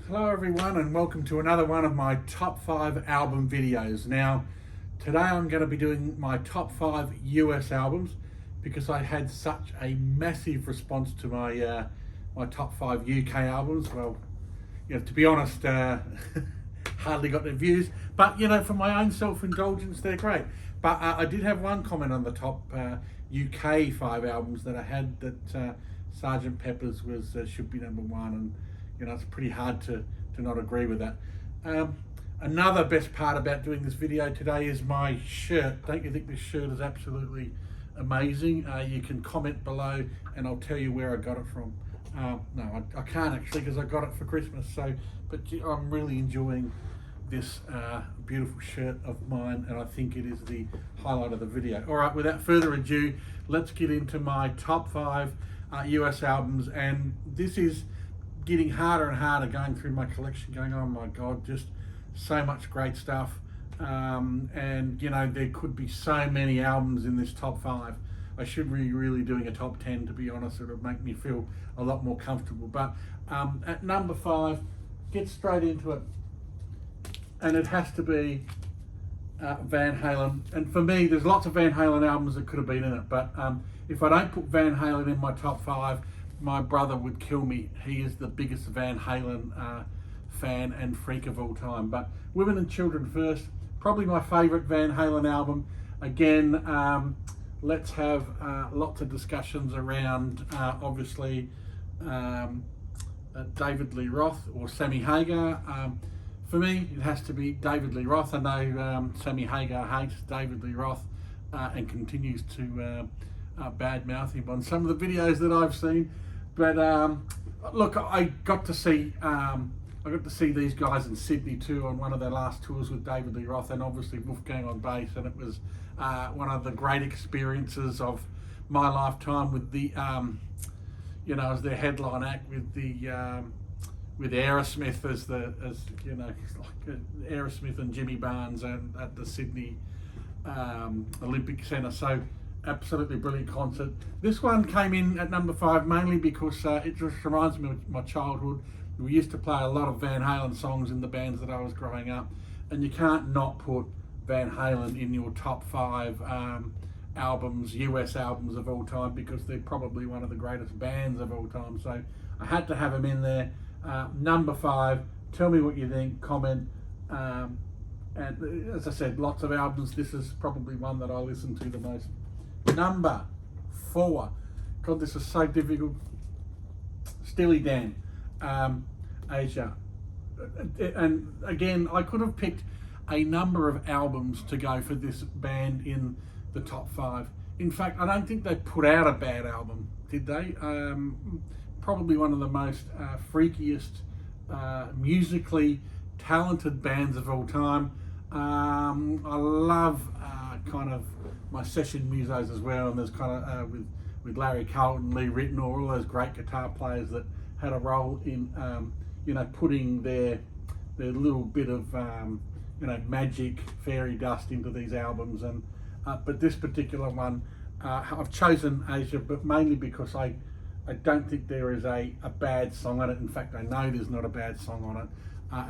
Hello everyone and welcome to another one of my top 5 album videos. Now today I'm going to be doing my top 5 US albums because I had such a massive response to my top 5 UK albums. Well, to be honest, hardly got their views, but for my own self-indulgence they're great. But I did have one comment on the top UK 5 albums that I had, that Sgt. Pepper's was should be number 1, and it's pretty hard to not agree with that. Another best part about doing this video today is my shirt. Don't you think this shirt is absolutely amazing? You can comment below and I'll tell you where I got it from. No, I can't actually, because I got it for Christmas. But I'm really enjoying this beautiful shirt of mine, and I think it is the highlight of the video. All right, without further ado, let's get into my top 5 US albums. And this is getting harder and harder going through my collection, going, oh my God, just so much great stuff. And there could be so many albums in this top 5. I should be really doing a top 10, to be honest. It would make me feel a lot more comfortable. But at number 5, get straight into it. And it has to be Van Halen. And for me, there's lots of Van Halen albums that could have been in it. But if I don't put Van Halen in my top 5, my brother would kill me. He is the biggest Van Halen fan and freak of all time. But Women and Children First, probably my favourite Van Halen album. Again, let's have lots of discussions around, obviously, David Lee Roth or Sammy Hagar. For me, it has to be David Lee Roth. I know Sammy Hagar hates David Lee Roth and continues to badmouth him on some of the videos that I've seen. But look, I got to see these guys in Sydney too on one of their last tours with David Lee Roth and obviously Wolfgang on bass, and it was one of the great experiences of my lifetime with the as their headline act with Aerosmith as Aerosmith and Jimmy Barnes and at the Sydney Olympic Centre. So absolutely brilliant concert. This one came in at number 5 mainly because it just reminds me of my childhood. We used to play a lot of Van Halen songs in the bands that I was growing up, and you can't not put Van Halen in your top 5 albums, US albums of all time, because they're probably one of the greatest bands of all time. So I had to have them in there. Number 5, tell me what you think, comment. And as I said, lots of albums. This is probably one that I listen to the most. Number 4, God, this is so difficult. Steely Dan, Asia. And again, I could have picked a number of albums to go for this band in the top 5. In fact, I don't think they put out a bad album, did they? Probably one of the most freakiest, musically talented bands of all time. I love kind of my session musos as well, and there's kind of with Larry Carlton, Lee Ritenour, all those great guitar players that had a role in putting their little bit of magic fairy dust into these albums. And but this particular one, I've chosen Asia, but mainly because I don't think there is a bad song on it. In fact, I know there's not a bad song on it.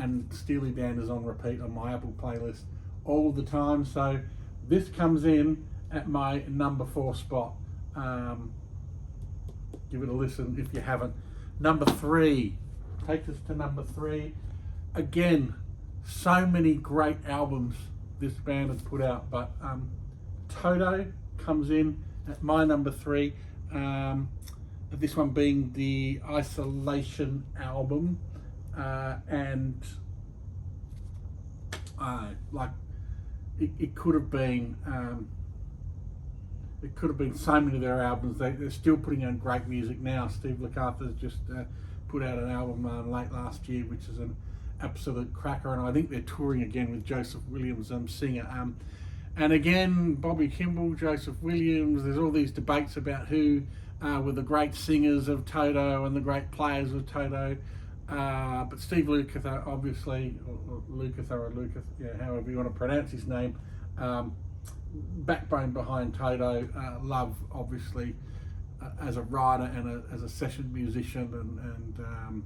And Steely Dan is on repeat on my Apple playlist all the time. So this comes in at my number 4 spot. Give it a listen if you haven't. Number 3, take us to number 3. Again, so many great albums this band has put out, but Toto comes in at my number 3. This one being the Isolation album, and like it could have been. It could have been so many of their albums. They're still putting out great music now. Steve Lukather's just put out an album late last year, which is an absolute cracker, and I think they're touring again with Joseph Williams, singer. And again, Bobby Kimball, Joseph Williams. There's all these debates about who were the great singers of Toto and the great players of Toto. But Steve Lukather, obviously, or Lukather, however you want to pronounce his name, backbone behind Toto. Love, obviously, as a writer and as a session musician, and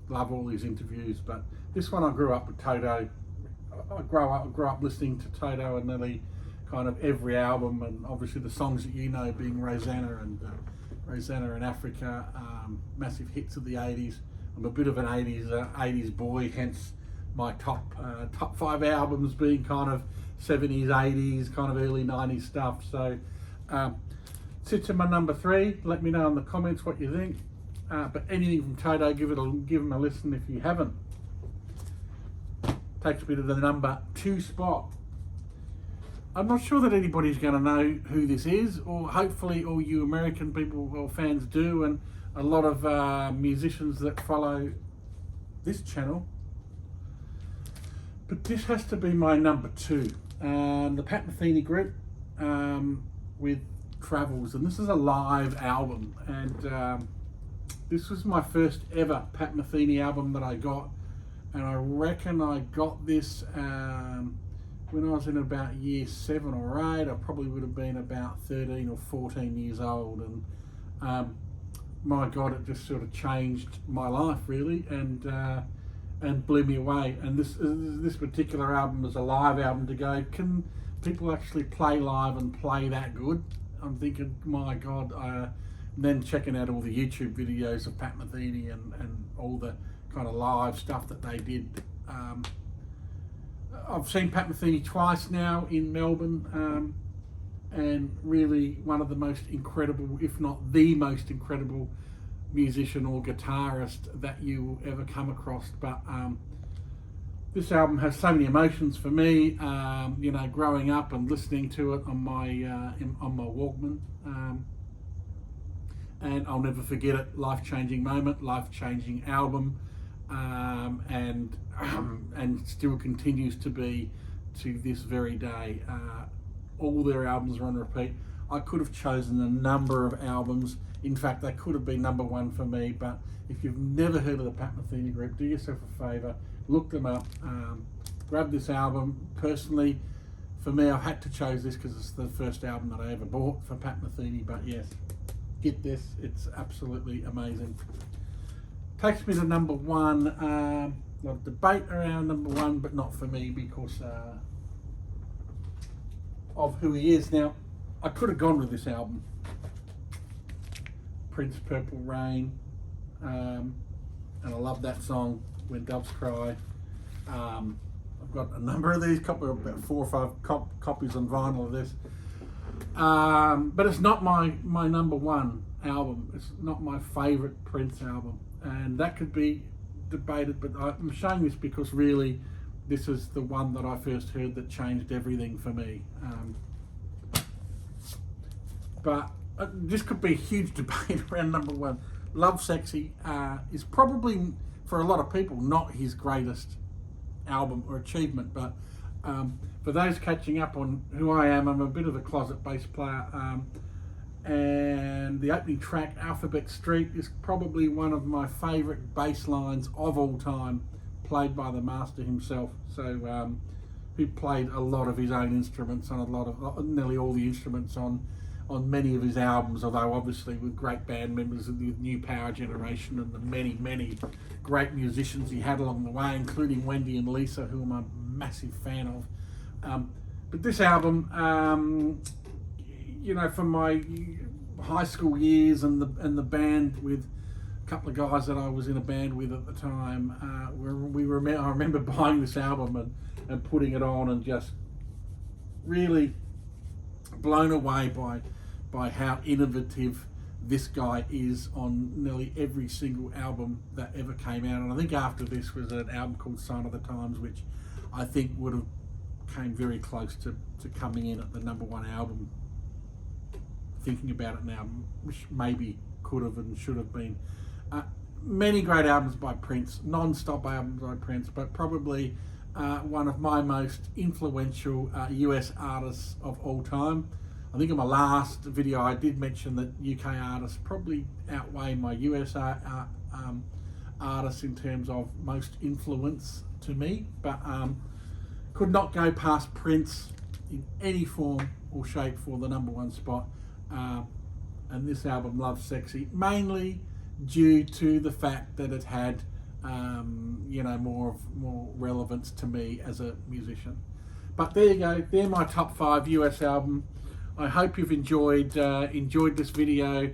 love all his interviews. But this one, I grew up with Toto. I grew up listening to Toto and nearly kind of every album, and obviously the songs that you know being Rosanna and Africa, massive hits of the 80s. I'm a bit of an 80s boy, hence my top 5 albums being kind of 70s, 80s, kind of early 90s stuff. So sits in my number 3. Let me know in the comments what you think. But anything from Toto, give him a listen if you haven't. Takes me to the number 2 spot. I'm not sure that anybody's going to know who this is, or hopefully all you American people or fans do, and a lot of musicians that follow this channel. But this has to be my number 2. The Pat Metheny Group with Travels, and this is a live album, and this was my first ever Pat Metheny album that I got, and I reckon I got this when I was in about year 7 or 8. I probably would have been about 13 or 14 years old, and my God, it just sort of changed my life really, and blew me away. And this particular album is a live album to go, can people actually play live and play that good? I'm thinking, my God. Then checking out all the YouTube videos of Pat Metheny and all the kind of live stuff that they did. I've seen Pat Metheny twice now in Melbourne, and really one of the most incredible, if not the most incredible musician or guitarist that you will ever come across. But this album has so many emotions for me, you know, growing up and listening to it on my Walkman. And I'll never forget it. Life-changing moment, life-changing album, and still continues to be to this very day. All their albums are on repeat. I could have chosen a number of albums. In fact, they could have been number 1 for me. But if you've never heard of the Pat Metheny Group, do yourself a favour, look them up, grab this album. Personally, for me, I've had to choose this because it's the first album that I ever bought for Pat Metheny. But yes, get this, it's absolutely amazing. Takes me to number 1. A lot of debate around number 1, but not for me because of who he is. Now, I could have gone with this album, Prince, Purple Rain, and I love that song, When Doves Cry. I've got a number of these, about 4 or 5 copies on vinyl of this. But it's not my number 1 album. It's not my favourite Prince album, and that could be debated, but I'm showing this because really this is the one that I first heard that changed everything for me. But this could be a huge debate around number 1. Lovesexy is probably, for a lot of people, not his greatest album or achievement, but for those catching up on who I am, I'm a bit of a closet bass player, and the opening track, Alphabet Street, is probably one of my favourite bass lines of all time, played by the master himself. So who played a lot of his own instruments on nearly all the instruments on many of his albums, although obviously with great band members of the New Power generation and the many great musicians he had along the way, including Wendy and Lisa, who I'm a massive fan of. But this album, you know, from my high school years and the band with a couple of guys that I was in a band with at the time, I remember buying this album and putting it on and just really blown away by how innovative this guy is on nearly every single album that ever came out. And I think after this was an album called Sign of the Times, which I think would have came very close to coming in at the number 1 album. Thinking about it now, which maybe could have and should have been. Many great albums by Prince, non-stop albums by Prince, but probably one of my most influential US artists of all time. I think in my last video I did mention that UK artists probably outweigh my US artists in terms of most influence to me, but could not go past Prince in any form or shape for the number 1 spot. And this album, Lovesexy, mainly due to the fact that it had you know, more relevance to me as a musician. But there you go. They're my top 5 US album. I hope you've enjoyed this video.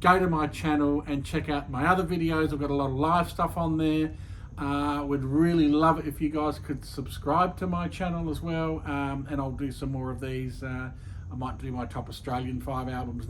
Go to my channel and check out my other videos. I've got a lot of live stuff on there. Would really love it if you guys could subscribe to my channel as well, and I'll do some more of these. I might do my top Australian 5 albums